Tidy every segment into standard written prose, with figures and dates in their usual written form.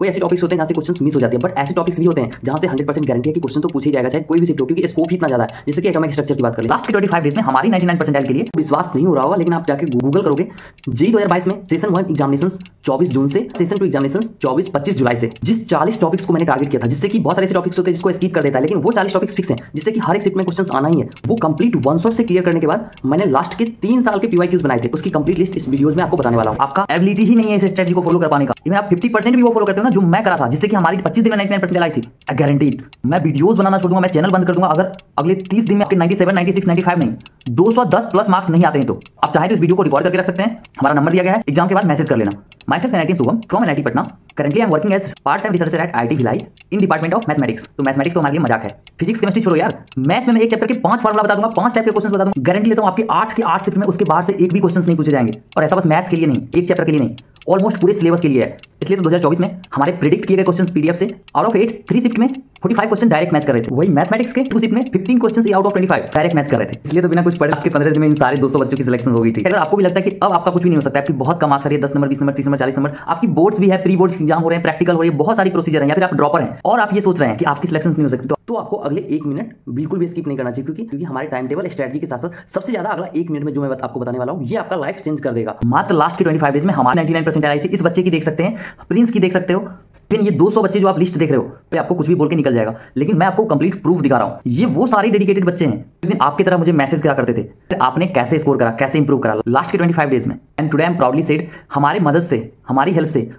कोई ऐसे टॉपिक्स होते हैं जहाँ से क्वेश्चंस मिस हो जाते हैं, बट ऐसे टॉपिक्स भी होते हैं जहाँ से 100% गारंटी है कि क्वेश्चन तो पूछे जाएगा, चाहे कोई भी शिफ्ट हो, क्योंकि स्कोप ही इतना ज्यादा है। जैसे कि एटॉमिक स्ट्रक्चर की बात करें, लास्ट के 25 डेज में हमारी 99% के लिए विश्वास नहीं हो रहा होगा, लेकिन आप जाके गूगल करोगे जेईई 2022 में सेशन 1 एग्जामिनेशंस 24 जून से, सेशन 2 एग्जामिनेशंस 24-25 जुलाई से, जिस 40 टॉपिक्स को मैंने टारगेट किया था, जिससे कि बहुत सारे ऐसे टॉपिक्स होते हैं जिसको स्किप कर देता है, लेकिन वो 40 टॉपिक्स फिक्स हैं जिससे कि हर एक शिफ्ट में क्वेश्चंस आना ही है, वो कंप्लीट वन शॉट से क्लियर करने के बाद मैंने लास्ट के 3 साल के पीवाईक्यूज बनाए थे, उसकी कंप्लीट लिस्ट इस वीडियोस में आपको बताने वाला हूं। आपका एबिलिटी ही नहीं है इस स्ट्रेटजी को फॉलो कर पाने का, इवन आप 50% भी वो फॉलो करते हो ना जो मैं करा था, जिससे कि हमारी 25 दिन में 99% आई थी, गारंटीड। मैं वीडियोस बनाना छोड़ दूंगा, मैं चैनल बंद कर दूंगा अगर अगले 30 दिन में आपके 97, 96, 95 नहीं 210 प्लस मार्क्स नहीं आते हैं। तो आप चाहे तो इस वीडियो को रिकॉर्ड करके रख सकते हैं, हमारा नंबर दिया गया है, एग्जाम के बाद मैसेज कर लेना। Myself NIT Shubham from NIT Patna. Currently I am working as part-time researcher at IIT Bhilai in Department of Mathematics. तो मैथमेटिक्स तो हमारे लिए मजाक है, फिजिक्स केमिस्ट्री छोड़ो यार, मैथ्स में मैं एक चैप्टर के 5 फार्मूला बता दूंगा, 5 टाइप के क्वेश्चंस बता दूंगा, गारंटी लेता हूं आपके 8 के 8 शिफ्ट में उसके बाहर से एक भी क्वेश्चंस नहीं पूछे जाएंगे। और ऐसा बस मैथ के लिए नहीं, एक चैप्टर के लिए नहीं, ऑलमोस्ट पूरे सिलेबस के लिए है। इसलिए तो 2024 में हमारे प्रेडिक्ट किए गए क्वेश्चंस पीडीएफ से आउट ऑफ 8 3 शिफ्ट में 45 क्वेश्चन डायरेक्ट मैच कर रहे थे, वही मैथमेटिक्स के 2 शिफ्ट में 15 question out of 25 direct match कर रहे थे। इसलिए तो बिना कुछ पढ़े आपके 15 दिन में इन सारे 200 बच्चों की सिलेक्शन हो गई थी। अगर आपको भी लगता है कि अब आपका कुछ भी नहीं हो सकता, आपकी बहुत कम मार्क्स आ रही है, 10 नंबर 20 नंबर 30 नंबर 40 नंबर, आपकी बोर्ड्स भी है, प्री बोर्ड्स एग्जाम हो रहे हैं, प्रैक्टिकल हो रही है, बहुत सारी प्रोसीजर है, या फिर आप ड्रॉपर हैं और आप ये सोच रहे हैं कि आपकी सिलेक्शन नहीं हो सकती, तो आपको अगले 1 मिनट बिल्कुल भी स्किप नहीं करना चाहिए, क्योंकि हमारे टाइम टेबल स्ट्रेटजी के साथ साथ सबसे ज्यादा अगला 1 मिनट में जो मैं आपको बताने वाला हूं, ये आपका लाइफ चेंज कर देगा। मात्र लास्ट के 25 डेज में हमारी 99% आई थी। इस बच्चे की देख सकते हैं, प्रिंस की देख सकते हो, ये 200 बच्चे जो आप लिस्ट देख रहे हो, तो आपको कुछ भी बोल के निकल जाएगा, लेकिन मैं आपको कंप्लीट प्रूफ दिखा रहा हूं। ये वो सारे डेडिकेटेड बच्चे हैं लेकिन आपकी तरह मुझे मैसेज करा करते थे, आपने कैसे स्कोर करा, कैसे इंप्रूव करा लास्ट के 25 डेज में। And today I am proudly said, हमारे मदद से, हमारी हेल्प से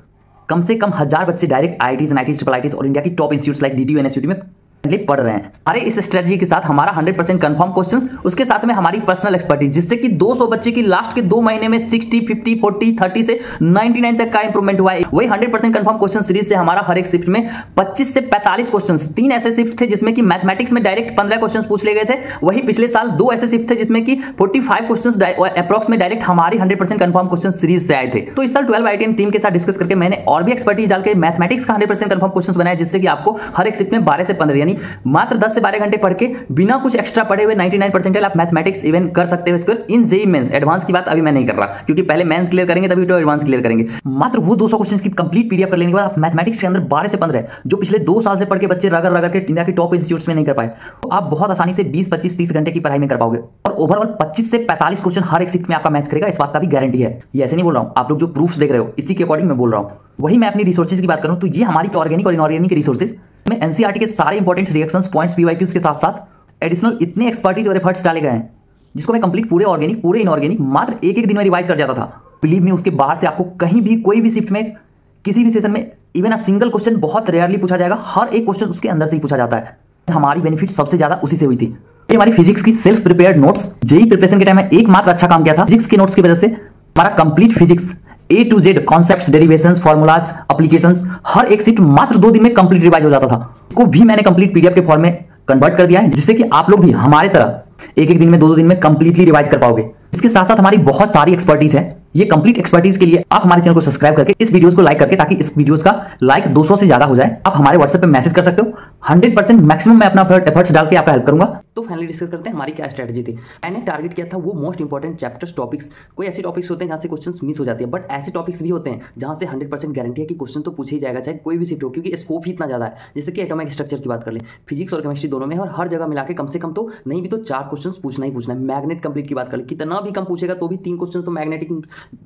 कम 1000 बच्चे direct IITs, NITs, triple ITs और इंडिया की top institutes like DTU, NSUT में पढ़ रहे हैं। अरे इस स्ट्रेटजी के साथ हमारा 100% कंफर्म क्वेश्चंस, उसके साथ में हमारी पर्सनल एक्सपर्टीज, जिससे कि 200 बच्चे की लास्ट के 2 महीने में 60, 50, 40, 30 से 99 तक का इंप्रूवमेंट हुआ है। वही 100% कंफर्म क्वेश्चन सीरीज से हमारा हर एक शिफ्ट में 25 से 45 क्वेश्चंस, 3 ऐसे शिफ्ट थे जिसमें कि मैथमेटिक्स में डायरेक्ट 15 क्वेश्चंस पूछ लिए गए थे। वही पिछले साल 2 ऐसे शिफ्ट थे जिसमें कि 45 क्वेश्चंस अप्रॉक्स में डायरेक्ट हमारी 100% कंफर्म क्वेश्चन सीरीज से आए थे। तो इस साल 12 IITian टीम के साथ डिस्कस करके मैंने और भी एक्सपर्टीज डाल के मैथमेटिक्स का 100% कंफर्म क्वेश्चन बनाया, जिससे कि आपको हर एक शिफ्ट में 12 से 15 यानी मात्र 10 से 12 घंटे पढ़ के बिना कुछ एक्स्ट्रा पढ़े हुए 99% आप मैथमेटिक्स इवन कर सकते हो score in JEE Mains. Advance की बात अभी मैं नहीं कर रहा, क्योंकि पहले मेंस क्लियर करेंगे तभी तो एडवांस क्लियर करेंगे। मात्र वो 200 क्वेश्चंस की कंप्लीट पीडीएफ कर लेने के बाद आप मैथमेटिक्स के अंदर 12 से 15 जो पिछले 2 साल से पढ़ के बच्चे रगड़ के इंडिया के टॉप इंस्टीट्यूट्स में नहीं कर पाए, तो आप बहुत आसानी से 20, 25, 30 घंटे की पढ़ाई में कर पाओगे। और ओवरऑल 25 से 45 क्वेश्चन हर एक शिफ्ट में आपका मैच करेगा, इस बात का भी गारंटी है। ये ऐसे नहीं बोल रहा हूं, आप लोग जो प्रूफ्स देख रहे हो इसी के अकॉर्डिंग मैं बोल रहा हूं। वही मैं अपनी रिसोर्सेज की बात करूं तो ये हमारी ऑर्गेनिक और इनऑर्गेनिक रिसोर्सेज में एनसीईआरटी के सारे इंपॉर्टेंट रिएक्शंस पॉइंट्स पीवाईक्यूज के साथ साथ एडिशनल इतने एक्सपर्टीज और एफर्ट्स डाले गए हैं, जिसको मैं कंप्लीट पूरे ऑर्गेनिक पूरे इनऑर्गेनिक मात्र एक दिन में रिवाइज कर जाता था। बिलीव मी, उसके बाहर से आपको कहीं भी कोई भी शिफ्ट में किसी भी सेशन में इवन अ सिंगल क्वेश्चन बहुत रेयरली पूछा जाएगा, हर एक क्वेश्चन उसके अंदर से ही पूछा जाता है। हमारी बेनिफिट सबसे ज्यादा उसी से हुई थी। ये हमारी फिजिक्स की self prepared notes, JEE preparation के टाइम में एकमात्र अच्छा काम किया था। फिजिक्स के नोट्स की वजह से हमारा complete physics A to Z concepts, derivations, formulas, applications हर एक शिफ्ट मात्र 2 दिन में कंप्लीट रिवाइज हो जाता था। इसको भी मैंने कंप्लीट पीडीएफ के फॉर्म में कन्वर्ट कर दिया है, जिससे कि आप लोग भी हमारे तरह एक दिन में 2 दिन में कंप्लीटली रिवाइज कर पाओगे। इसके साथ साथ हमारी बहुत सारी एक्सपर्टीज है। ये कंप्लीट एक्सपर्टीज के लिए आप हमारे चैनल को सब्सक्राइब करके इस वीडियोस को लाइक करके, ताकि इस वीडियोस का लाइक 200 से ज्यादा हो जाए, आप हमारे व्हाट्सएप पे मैसेज कर सकते हो। 100% मैक्सिमम मैं अपना एफर्ट्स डाल के आपका हेल्प करूंगा। तो फाइनली डिस्कस करते हैं हमारी क्या स्ट्रेटजी थी। मैंने टारगेट किया था वो मोस्ट इंपॉर्टेंट चैप्टर्स, टॉपिक्स। कोई ऐसे टॉपिक्स होते हैं जहां से क्वेश्चंस मिस हो जाती है, बट ऐसे टॉपिक्स भी होते हैं जहां से 100% गारंटी है कि क्वेश्चन तो पूछे ही जाएगा, चाहे कोई भी शिफ्ट हो, क्योंकि स्कोप ही इतना ज्यादा है। जैसे कि एटॉमिक स्ट्रक्चर की बात कर लें, फिजिक्स और केमिस्ट्री दोनों में, और हर जगह मिला के कम से कम तो नहीं भी तो 4 क्वेश्चन पूछना ही पूछना है। मैग्नेट कंप्लीट की बात कर लें, कितना भी कम पूछेगा तो भी 3 क्वेश्चन तो मैग्नेटिक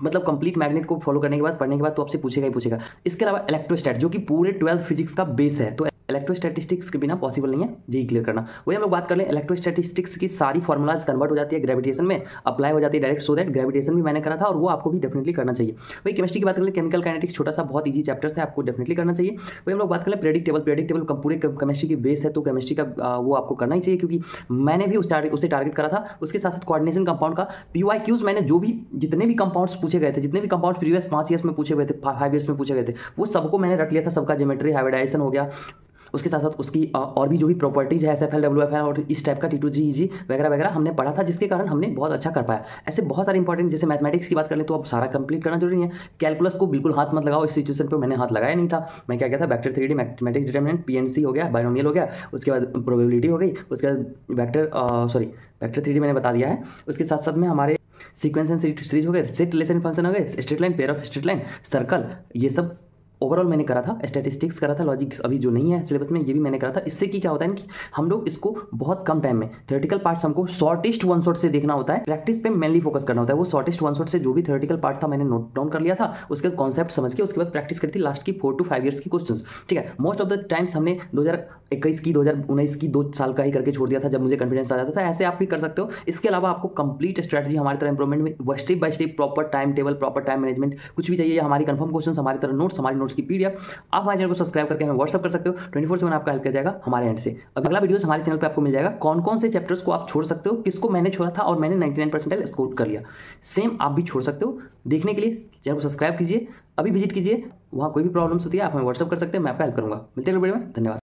मतलब कंप्लीट मैग्नेट को फॉलो करने के बाद, पढ़ने के बाद तो आपसे पूछेगा ही पूछेगा। इसके अलावा इलेक्ट्रोस्टैट, जो कि पूरे 12th फिजिक्स का बेस है, तो इलेक्ट्रोस्टैटिस्टिक्स के बिना पॉसिबल नहीं है जेईई क्लियर करना। वही हम लोग बात कर लें, इलेक्ट्रोस्टैटिस्टिक्स की सारी फॉर्मुलाज कन्वर्ट हो जाती है ग्रेविटेशन में, अप्लाई हो जाती है डायरेक्ट, सो दैट ग्रेविटेशन भी मैंने करा था और वो आपको भी डेफिनेटली करना चाहिए। वही केमिस्ट्री की बात कर लें, केमिकल काइनेटिक्स छोटा सा बहुत ईजी चैप्टर है, आपको डेफिनेटली करना चाहिए। वही हम लोग बात कर लें प्रेडिक्टेबल पूरे केमिस्ट्री की बेस है, तो केमिस्ट्री का वो आपको करना ही चाहिए, क्योंकि मैंने भी उससे टारगेट करा था। उसके साथ साथ कोऑर्डिनेशन कंपाउंड का पीवाईक्यूज मैंने जो भी जितने भी कंपाउंड्स पूछे गए थे, जितने भी कंपाउंड प्रीवियस 5 ईयर्स में पूछे गए थे, 5 ईयर्स में पूछे गए थे, वो सबको मैंने रट लिया था। सबका ज्योमेट्री, हाइब्रिडाइजेशन हो गया, उसके साथ साथ उसकी और भी जो भी प्रॉपर्टीज है, SFL, WFL और इस टाइप का T2G, EG वगैरह वगैरह हमने पढ़ा था, जिसके कारण हमने बहुत अच्छा कर पाया। ऐसे बहुत सारे इंपॉर्टेंट, जैसे मैथमेटिक्स की बात कर लें तो अब सारा कंप्लीट करना जरूरी है। कैलकुलस को बिल्कुल हाथ मत लगाओ, इस सिचुएशन पे मैंने हाथ लगाया नहीं था। मैं क्या था, vector 3D, mathematics determinant, PNC हो गया, बायनोमियल हो गया, उसके बाद प्रोबेबिलिटी हो गई, उसके बाद वेक्टर 3D मैंने बता दिया है। उसके साथ साथ में हमारे सीक्वेंस एंड सीरीज हो गए, सेट रिलेशन फंक्शन हो गए, straight line, pair of straight line, circle, ये सब ओवरऑल मैंने करा था, स्टैटिस्टिक्स करा था, लॉजिक्स अभी जो नहीं है सिलेबस में ये भी मैंने करा था। इससे कि क्या होता है कि हम लोग इसको बहुत कम टाइम में थ्योरेटिकल पार्ट्स हमको शॉर्टेस्ट वन शॉट से देखना होता है, प्रैक्टिस पे मेनली फोकस करना होता है। वो शॉर्टेस्ट वन शॉट से जो भी थ्योरेटिकल पार्ट था मैंने नोट डाउन कर लिया था, उसके बाद कॉन्सेप्ट समझ के उसके बाद प्रैक्टिस करी थी लास्ट की 4 to 5 ईयर्स की क्वेश्चंस। ठीक है, मोस्ट ऑफ द टाइम्स हमने 2021 की 2019 की 2 साल का ही करके छोड़ दिया था जब मुझे कॉन्फिडेंस आ जाता था। ऐसे आप भी कर सकते हो। इसके अलावा आपको कंप्लीट स्ट्रेटजी हमारी तरह इंप्रूवमेंट में step by step proper time table, proper time management कुछ भी चाहिए, हमारी कंफर्म क्वेश्चन, हमारी तरह नोट्स, हमारी नोट्स की पीडीएफ, आप हमारे चैनल को सब्सक्राइब करके हमें व्हाट्सअप कर सकते हो। 24/7 आपका हेल्प किया जाएगा हमारे एंड से। अब अगला वीडियो हमारे चैनल पे आपको मिल जाएगा कौन कौन से चैप्टर्स को आप छोड़ सकते हो, किसको मैंने छोड़ा था और मैंने 99% स्कोर कर लिया, सेम आप भी छोड़ सकते हो। देखने के लिए चैनल को सब्सक्राइब कीजिए, अभी विजिट कीजिए, वहाँ कोई भी प्रॉब्लम्स होती है आप हमें व्हाट्सअप कर सकते हैं, मैं आपका हेल्प करूंगा। मिलते हैं अगले वीडियो में, धन्यवाद।